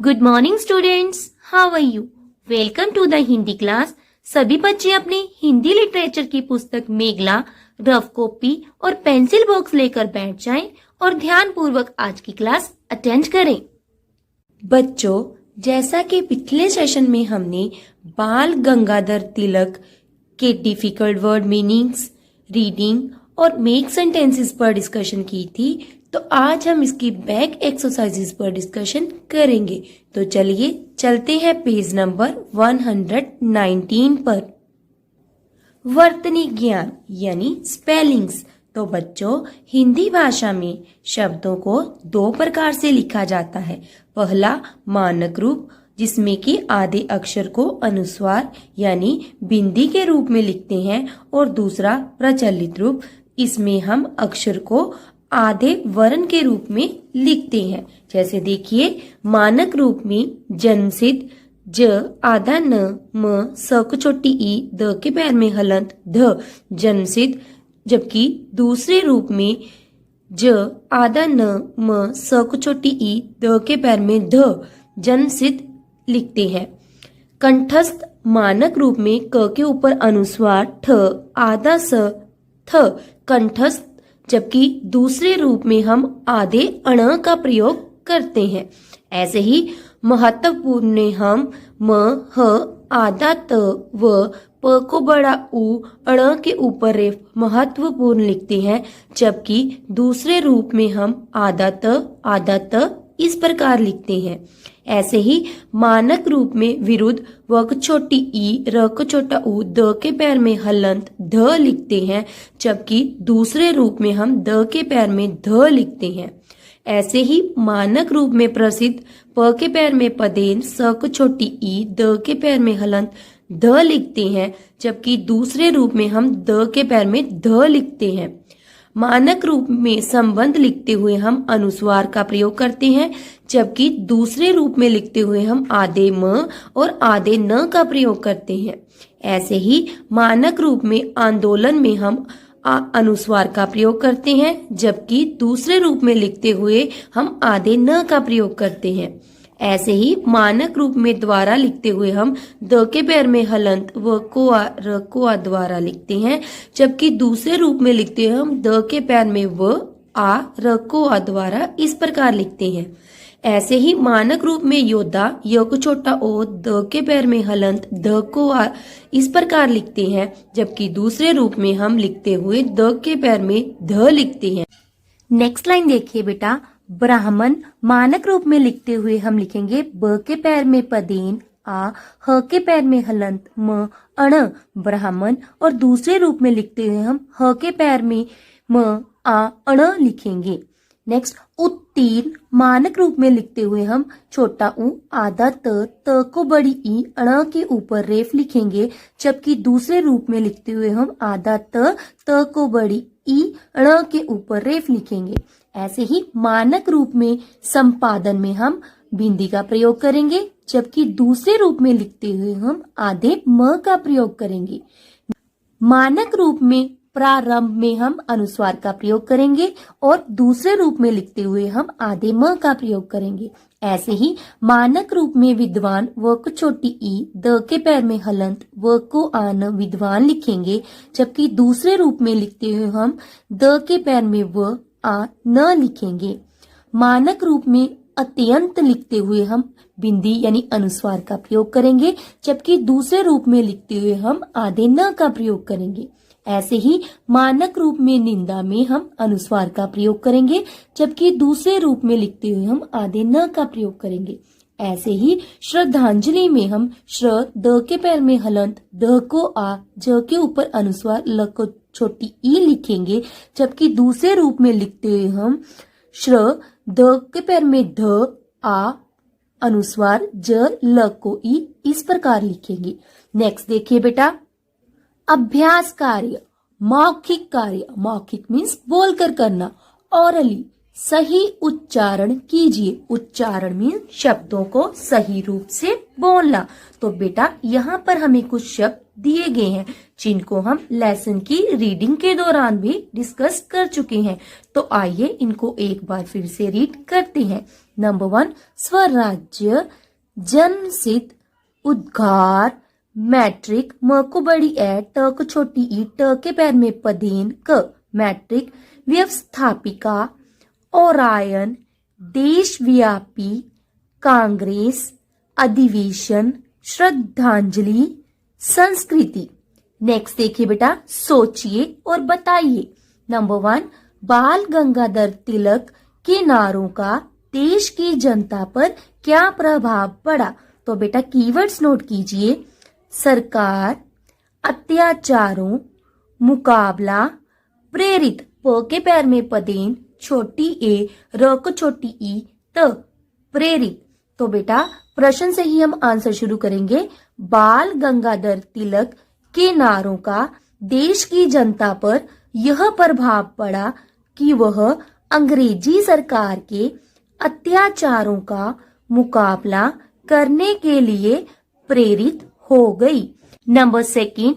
Good morning students, how are you? Welcome to the Hindi class. सभी बच्चे अपने Hindi literature की पुस्तक मेघला, रफ कॉपी और पेंसिल बॉक्स लेकर बैठ जाएं और ध्यान पूर्वक आज की क्लास अटेंड करें। बच्चों, जैसा कि पिछले सेशन में हमने बाल गंगाधर तिलक के डिफिकल्ट वर्ड मीनिंग्स, रीडिंग और मेक सेंटेंसेस पर डिस्कशन की थी, तो आज हम इसकी बैक एक्सरसाइजेस पर डिस्कशन करेंगे। तो चलिए चलते हैं पेज नंबर 119 पर। वर्तनी ज्ञान यानी स्पेलिंग्स। तो बच्चों, हिंदी भाषा में शब्दों को दो प्रकार से लिखा जाता है। पहला मानक रूप, जिसमें कि आधे अक्षर को अनुस्वार यानी बिंदी के रूप में लिखते हैं, और दूसरा प्रचलित रूप, इसमें हम अक्षर को आधे वर्ण के रूप में लिखते हैं। जैसे देखिए, मानक रूप में जन्मसिद्ध ज आधा न, म स को छोटी ई, द के पैर में हलंत ध जन्मसिद्ध, जबकि दूसरे रूप में ज आधा न, म स को छोटी ई, द के पैर में ध जन्मसिद्ध लिखते हैं। कंठस्थ मानक रूप में क के ऊपर अनुस्वार ठ आधा स थ कंठस्थ, जबकि दूसरे रूप में हम आधे अण का प्रयोग करते हैं। ऐसे ही महत्वपूर्ण में हम म ह आधा त व प को बड़ा उ अण के ऊपर रेफ महत्वपूर्ण लिखते हैं, जबकि दूसरे रूप में हम आधा त इस प्रकार लिखते हैं। ऐसे ही मानक रूप में विरुद्ध व को छोटी ई, र को छोटा उ, द के पैर में हलंत ध लिखते हैं, जबकि दूसरे रूप में हम द के पैर में ध लिखते हैं। ऐसे ही मानक रूप में प्रसिद्ध प के पैर में पदेन, स को छोटी ई, द के पैर में हलंत ध लिखते हैं, जबकि दूसरे रूप में हम द के पैर में ध लिखते हैं। मानक रूप में संबंध लिखते हुए हम अनुस्वार का प्रयोग करते हैं, जबकि दूसरे रूप में लिखते हुए हम आधे म और आधे न का प्रयोग करते हैं। ऐसे ही मानक रूप में आंदोलन में हम अनुस्वार का प्रयोग करते हैं, जबकि दूसरे रूप में लिखते हुए हम आधे न का प्रयोग करते हैं। ऐसे ही मानक रूप में द्वारा लिखते हुए हम द के पैर में हलंत व को आ, र को आ द्वारा लिखते हैं, जबकि दूसरे रूप में लिखते हुए हम द के पैर में व आ र को आ द्वारा इस प्रकार लिखते हैं। ऐसे ही मानक रूप में योद्धा य को छोटा ओ, द के पैर में हलंत ध को आ इस प्रकार लिखते हैं, जबकि दूसरे रूप में हम लिखते हुए द के पैर में ध लिखते हैं। नेक्स्ट लाइन देखिए बेटा, ब्राह्मण मानक रूप में लिखते हुए हम लिखेंगे ब के पैर में पदेन आ, ह के पैर में हलंत म अण ब्राह्मण, और दूसरे रूप में लिखते हुए हम ह के पैर में म आ अण लिखेंगे। नेक्स्ट उत्तीर्ण मानक रूप में लिखते हुए हम छोटा उ आधा त को बड़ी ई अण के ऊपर रेफ लिखेंगे, जबकि दूसरे रूप में लिखते हुए हम आधा त को बड़ी ई अण के ऊपर रेफ लिखेंगे। ऐसे ही मानक रूप में संपादन में हम बिंदी का प्रयोग करेंगे, जबकि दूसरे रूप में लिखते हुए हम आधे म का प्रयोग करेंगे। मानक रूप में प्रारंभ में हम अनुस्वार का प्रयोग करेंगे और दूसरे रूप में लिखते हुए हम आधे म का प्रयोग करेंगे। ऐसे ही मानक रूप में विद्वान व को छोटी ई, द के पैर में हलंत व को आन विद्वान लिखेंगे, जबकि दूसरे रूप में लिखते हुए हम द के पैर में व आ न लिखेंगे। मानक रूप में अत्यंत लिखते हुए हम बिंदी यानी अनुस्वार का प्रयोग करेंगे, जबकि दूसरे रूप में लिखते हुए हम आधे न का प्रयोग करेंगे। ऐसे ही मानक रूप में निंदा में हम अनुस्वार का प्रयोग करेंगे, जबकि दूसरे रूप में लिखते हुए हम आधे न का प्रयोग करेंगे। ऐसे ही श्रद्धांजलि में हम श्र द के पैर में हलंत द को आ, ज के ऊपर अनुस्वार ल को छोटी ई लिखेंगे, जबकि दूसरे रूप में लिखते हुए हम श्र द के पैर में ध आ अनुस्वार ज ल को ई इस प्रकार लिखेंगे। नेक्स्ट देखिए बेटा, अभ्यास कार्य मौखिक कार्य। मौखिक मीन्स बोलकर करना। ऑरली सही उच्चारण कीजिए। उच्चारण मीन्स शब्दों को सही रूप से बोलना। तो बेटा यहाँ पर हमें कुछ शब्द दिए गए हैं, जिनको हम लेसन की रीडिंग के दौरान भी डिस्कस कर चुके हैं। तो आइए इनको एक बार फिर से रीड करते हैं। नंबर 1, स्वराज्य, जन्मसिद्ध, उद्गार, मैट्रिक, म को बड़ी ए, ट को छोटी ई, ट के पैर में पदेन, क, मैट्रिक, व्यवस्थापिका, ओरायन, देशव्यापी, कांग्रेस, अधिवेशन, श्रद्धांजलि, संस्कृति। नेक्स्ट देखिए बेटा, सोचिए और बताइए। नंबर 1, बाल गंगाधर तिलक के नारों का देश की जनता पर क्या प्रभाव पड़ा? तो बेटा कीवर्ड्स नोट कीजिए। सरकार, अत्याचारों, मुकाबला, प्रेरित, प के पैर में पदेन, छोटी ए, र को छोटी ई, त, प्रेरित। तो बेटा प्रश्न से ही हम आंसर शुरू करेंगे। बाल गंगाधर तिलक के नारों का देश की जनता पर यह प्रभाव पड़ा कि वह अंग्रेजी सरकार के अत्याचारों का मुकाबला करने के लिए प्रेरित हो गई। नंबर 2,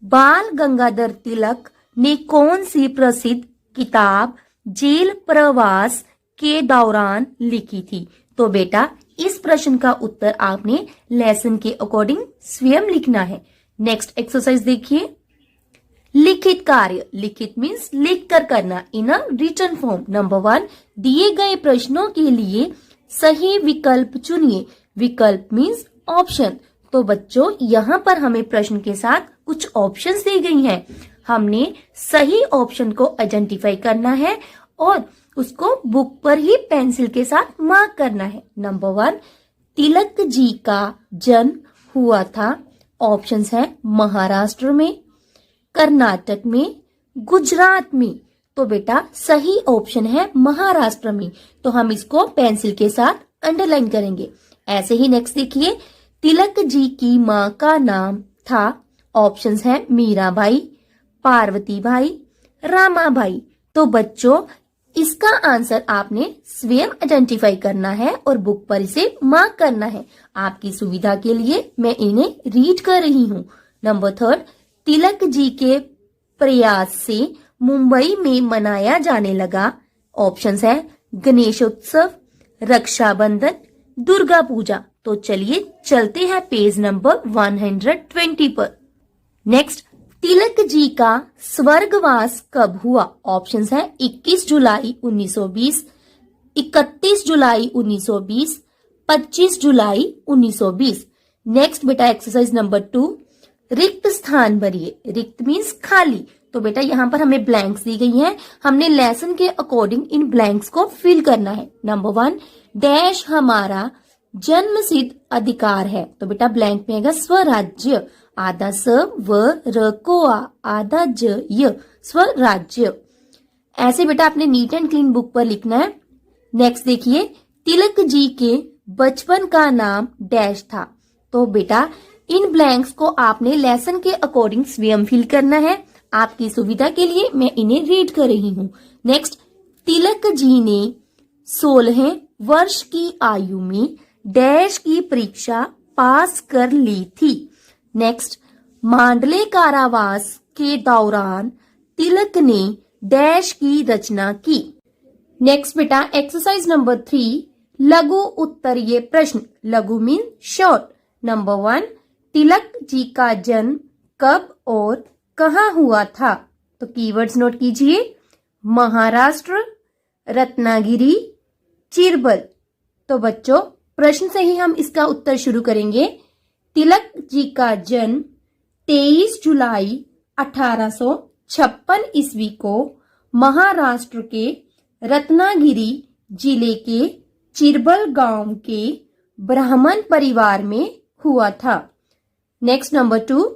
बाल गंगाधर तिलक ने कौन सी प्रसिद्ध किताब जेल प्रवास के दौरान लिखी थी? तो बेटा इस प्रश्न का उत्तर आपने लेसन के अकॉर्डिंग स्वयं लिखना है। नेक्स्ट एक्सरसाइज देखिए। लिखित कार्य, लिखित मीन्स लिख कर करना इन अ रिटन फॉर्म। नंबर 1, दिए गए प्रश्नों के लिए सही विकल्प चुनिए। विकल्प मीन्स ऑप्शन। तो बच्चों यहाँ पर हमें प्रश्न के साथ कुछ ऑप्शंस दी गई हैं। हमने सही ऑप्शन को आइडेंटिफाई करना है और उसको बुक पर ही पेंसिल के साथ मार्क करना है। नंबर 1, तिलक जी का जन्म हुआ था। ऑप्शंस है महाराष्ट्र में, कर्नाटक में, गुजरात में। तो बेटा सही ऑप्शन है महाराष्ट्र में। तो हम इसको पेंसिल के साथ अंडरलाइन करेंगे। ऐसे ही नेक्स्ट देखिए। तिलक जी की माँ का नाम था। ऑप्शंस है मीराबाई, पार्वतीबाई, रामाबाई। तो बच्चों इसका आंसर आपने स्वयं आइडेंटिफाई करना है और बुक पर इसे मार्क करना है। आपकी सुविधा के लिए मैं इन्हें रीड कर रही हूँ। नंबर 3, तिलक जी के प्रयास से मुंबई में मनाया जाने लगा। ऑप्शंस है गणेशोत्सव, रक्षाबंधन, दुर्गा पूजा। तो चलिए चलते हैं पेज नंबर 120 पर। नेक्स्ट, तिलक जी का स्वर्गवास कब हुआ? ऑप्शंस है 21 जुलाई 1920, 31 जुलाई 1920, 25 जुलाई 1920। नेक्स्ट बेटा एक्सरसाइज नंबर 2, रिक्त स्थान भरिए। रिक्त मीन्स खाली। तो बेटा यहाँ पर हमें ब्लैंक्स दी गई हैं। हमने लेसन के अकॉर्डिंग इन ब्लैंक्स को फिल करना है। नंबर 1, डैश हमारा जन्मसिद्ध अधिकार है। तो बेटा ब्लैंक में आएगा स्वराज्य। आधा स व र को आ, आधा ज य, स्वराज्य। ऐसे बेटा आपने नीट एंड क्लीन बुक पर लिखना है। नेक्स्ट देखिए, तिलक जी के बचपन का नाम डैश था। तो बेटा इन ब्लैंक्स को आपने लेसन के अकॉर्डिंग स्वयं फिल करना है। आपकी सुविधा के लिए मैं इन्हें रीड कर रही हूँ। नेक्स्ट, तिलक जी ने 16 वर्ष की आयु में डैश की परीक्षा पास कर ली थी। नेक्स्ट, मांडले कारावास के दौरान तिलक ने डैश की रचना की। नेक्स्ट बेटा एक्सरसाइज नंबर 3, लघु उत्तरीय प्रश्न। लघु mean short. Number 1, Tilak ji का जन्म कब और कहाँ हुआ था? तो कीवर्ड्स नोट कीजिए। महाराष्ट्र, रत्नागिरी, चिरबल। तो बच्चों प्रश्न से ही हम इसका उत्तर शुरू करेंगे। तिलक जी का जन्म 23 जुलाई 1856 ईस्वी को महाराष्ट्र के रत्नागिरी जिले के चिरबल गांव के ब्राह्मण परिवार में हुआ था। नेक्स्ट नंबर 2,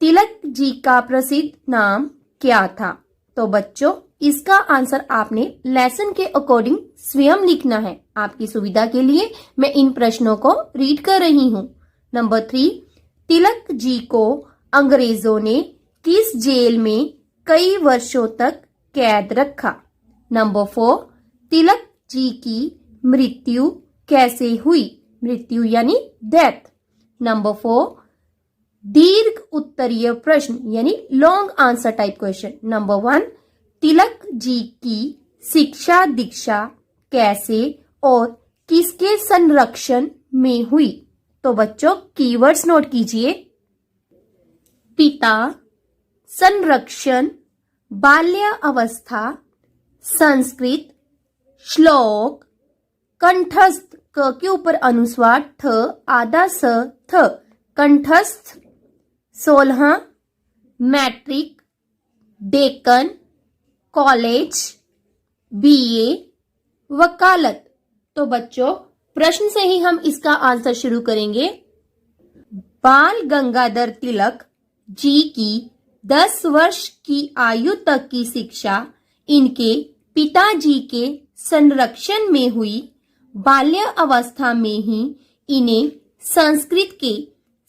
तिलक जी का प्रसिद्ध नाम क्या था? तो बच्चों इसका आंसर आपने लेसन के अकॉर्डिंग स्वयं लिखना है। आपकी सुविधा के लिए मैं इन प्रश्नों को रीड कर रही हूँ। नंबर 3, तिलक जी को अंग्रेजों ने किस जेल में कई वर्षों तक कैद रखा? नंबर 4, तिलक जी की मृत्यु कैसे हुई? मृत्यु यानी डेथ। नंबर 4, दीर्घ उत्तरीय प्रश्न यानी long answer type question. Number 1, Tilak ji की शिक्षा दीक्षा कैसे और किसके संरक्षण में हुई? तो बच्चों कीवर्ड्स नोट कीजिए। पिता, संरक्षण, बाल्य अवस्था, संस्कृत, श्लोक, कंठस्थ क के ऊपर अनुस्वार ठ आधा स थ कंठस्थ, 16, मैट्रिक, डेक्कन, कॉलेज, बीए, वकालत। तो बच्चों प्रश्न से ही हम इसका आंसर शुरू करेंगे। बाल गंगाधर तिलक जी की 10 वर्ष की आयु तक की शिक्षा इनके पिताजी के संरक्षण में हुई। बाल्य अवस्था में ही इन्हें संस्कृत के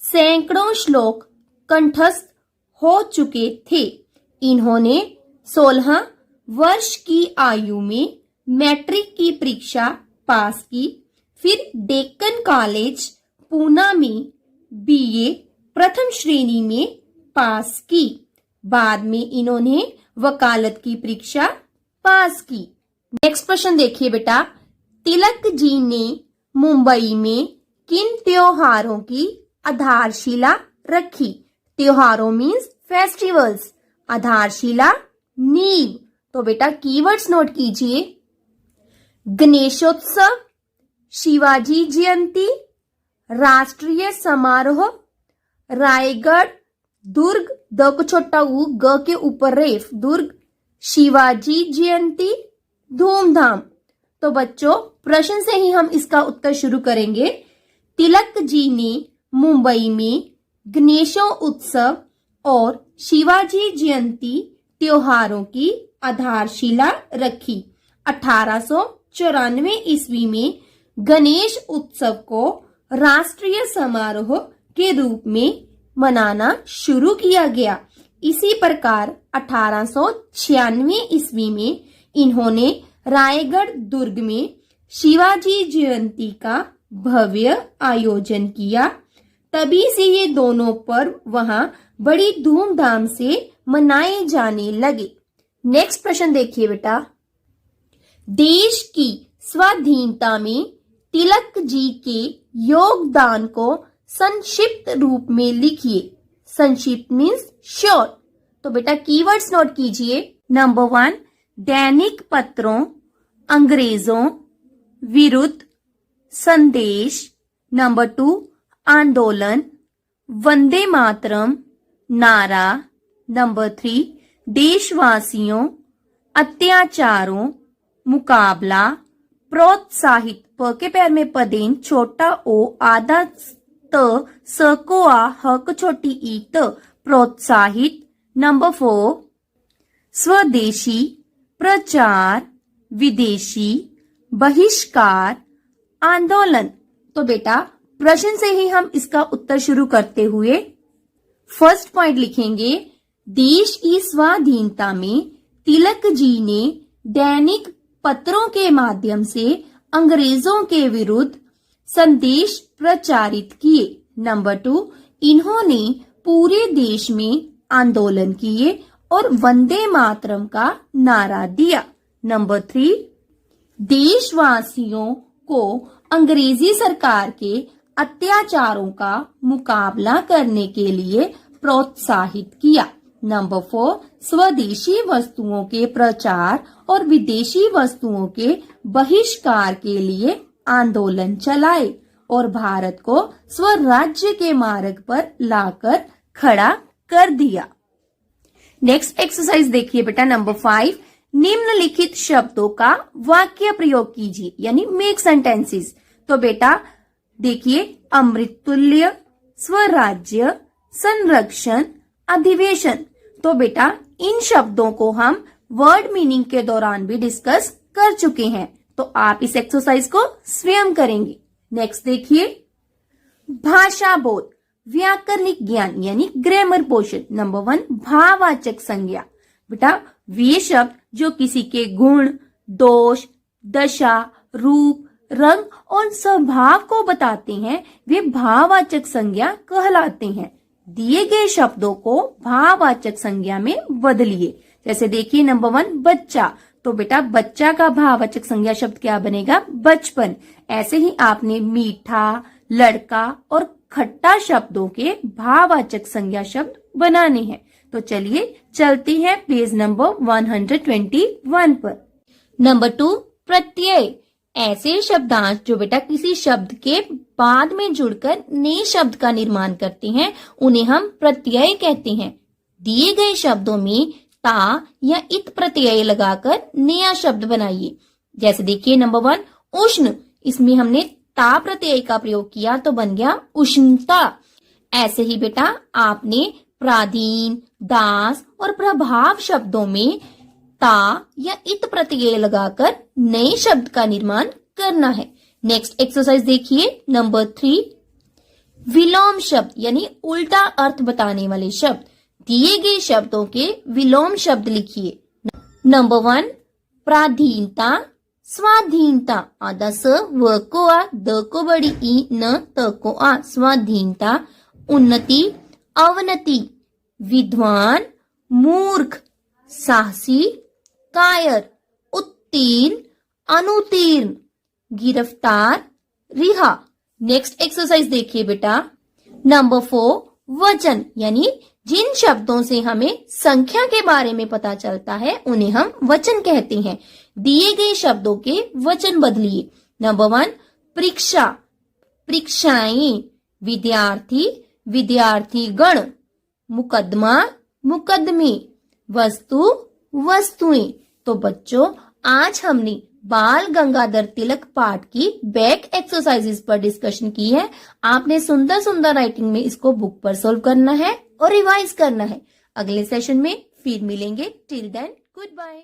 सैकड़ों श्लोक कंठस्थ हो चुके थे। इन्होंने 16 वर्ष की आयु में मैट्रिक की परीक्षा पास की, फिर डेक्कन कॉलेज पूना में बीए प्रथम श्रेणी में पास की। बाद में इन्होंने वकालत की परीक्षा पास की। नेक्स्ट प्रश्न देखिए बेटा, तिलक जी ने मुंबई में किन त्योहारों की आधारशिला रखी? त्योहारों मीन्स फेस्टिवल्स, आधारशिला नींव। तो बेटा कीवर्ड्स नोट कीजिए। गणेशोत्सव, शिवाजी जयंती, राष्ट्रीय समारोह, रायगढ़, दुर्ग द को छोटा उ ग के ऊपर रेफ दुर्ग, शिवाजी जयंती, धूमधाम। तो बच्चों प्रश्न से ही हम इसका उत्तर शुरू करेंगे। तिलक जी ने मुंबई में गणेशों उत्सव और शिवाजी जयंती त्योहारों की आधारशिला रखी। 1894 ईस्वी में गणेश उत्सव को राष्ट्रीय समारोह के रूप में मनाना शुरू किया गया। इसी प्रकार 1896 ईस्वी में इन्होंने रायगढ़ दुर्ग में शिवाजी जयंती का भव्य आयोजन किया। तभी से ये दोनों पर्व वहां बड़ी धूमधाम से मनाए जाने लगे। नेक्स्ट प्रश्न देखिए बेटा, देश की स्वाधीनता में तिलक जी के योगदान को संक्षिप्त रूप में लिखिए। संक्षिप्त मीन्स शॉर्ट। तो बेटा कीवर्ड्स नोट कीजिए। नंबर 1, दैनिक पत्रों, अंग्रेजों विरुद्ध, संदेश। नंबर 2, आंदोलन, वंदे मातरम, नारा। नंबर 3, देशवासियों, अत्याचारों, मुकाबला, प्रोत्साहित प के पैर में पदेन छोटा ओ आधा त सकोआ हक छोटी ई त प्रोत्साहित। नंबर 4, स्वदेशी, प्रचार, विदेशी, बहिष्कार, आंदोलन। तो बेटा प्रश्न से ही हम इसका उत्तर शुरू करते हुए फर्स्ट पॉइंट लिखेंगे। देश की स्वाधीनता में तिलक जी ने दैनिक पत्रों के माध्यम से अंग्रेजों के विरुद्ध संदेश प्रचारित किए। नंबर 2, इन्होंने पूरे देश में आंदोलन किए और वंदे मातरम का नारा दिया। नंबर 3, देशवासियों को अंग्रेजी सरकार के अत्याचारों का मुकाबला करने के लिए प्रोत्साहित किया। नंबर 4, स्वदेशी वस्तुओं के प्रचार और विदेशी वस्तुओं के बहिष्कार के लिए आंदोलन चलाए और भारत को स्वराज्य के मार्ग पर लाकर खड़ा कर दिया। नेक्स्ट एक्सरसाइज देखिए बेटा, नंबर 5, निम्नलिखित शब्दों का वाक्य प्रयोग कीजिए यानी मेक सेंटेंसेस। तो बेटा देखिए, अमृततुल्य, स्वराज्य, संरक्षण, अधिवेशन। तो बेटा इन शब्दों को हम वर्ड मीनिंग के दौरान भी डिस्कस कर चुके हैं, तो आप इस एक्सरसाइज को स्वयं करेंगे। नेक्स्ट देखिए, भाषा बोध, व्याकरणिक ज्ञान यानी ग्रामर पोर्शन। नंबर 1, भाववाचक संज्ञा। बेटा वे शब्द जो किसी के गुण, दोष, दशा, रूप, रंग और स्वभाव को बताते हैं वे भाववाचक संज्ञा कहलाते हैं। दिए गए शब्दों को भाववाचक संज्ञा में बदलिए। जैसे देखिए नंबर 1 बच्चा, तो बेटा बच्चा का भाववाचक संज्ञा शब्द क्या बनेगा? बचपन। ऐसे ही आपने मीठा, लड़का और खट्टा शब्दों के भाववाचक संज्ञा शब्द बनाने हैं। तो चलिए चलती है पेज नंबर 121 पर। नंबर 2 प्रत्यय। ऐसे शब्दांश जो बेटा किसी शब्द के बाद में जुड़कर नए शब्द का निर्माण करते हैं उन्हें हम प्रत्यय कहते हैं। दिए गए शब्दों में ता या इत प्रत्यय लगाकर नया शब्द बनाइए। जैसे देखिए नंबर 1 उष्ण, इसमें हमने ता प्रत्यय का प्रयोग किया तो बन गया उष्णता। ऐसे ही बेटा आपने प्राधीन, दास और प्रभाव शब्दों में ता या इत प्रत्यय लगाकर नए शब्द का निर्माण करना है। नेक्स्ट एक्सरसाइज देखिए नंबर 3 विलोम शब्द यानी उल्टा अर्थ बताने वाले शब्द। दिए गए शब्दों के विलोम शब्द लिखिए। नंबर 1 प्राधीनता, स्वाधीनता। आधा स व को आ, द को बड़ी ई, न त को आ, स्वाधीनता। उन्नति, अवनति। विद्वान, मूर्ख। साहसी, कायर। उत्तीर्ण, अनुत्तीर्ण। गिरफ्तार, रिहा। नेक्स्ट एक्सरसाइज देखिए बेटा नंबर 4 वचन यानी जिन शब्दों से हमें संख्या के बारे में पता चलता है उन्हें हम वचन कहते हैं। दिए गए शब्दों के वचन बदलिए। नंबर 1 परीक्षा, परीक्षाएं। विद्यार्थी, विद्यार्थी गण। मुकदमा, मुकदमे। वस्तु, वस्तुएं। तो बच्चों आज हमने बाल गंगाधर तिलक पाठ की बैक एक्सरसाइजेस पर डिस्कशन की है। आपने सुंदर सुंदर राइटिंग में इसको बुक पर सोल्व करना है और रिवाइज करना है। अगले सेशन में फिर मिलेंगे। Till then good bye.